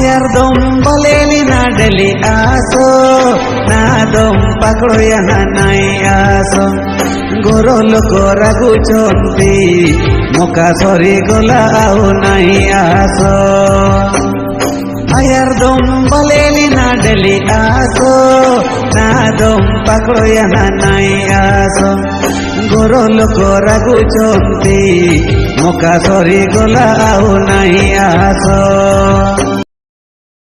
आयर दम बलेली ना डेली आसो ना दम पकड़ो ना नाई आसो गोरो लोक रागुचंती मोका सरी गला आओ नाई आसो आयर दम बलेली ना डेली आसो ना दम पकड़ो ना नाई आसो गोरो लोक रागुचंती मोका सरी गला आओ नाई आसो।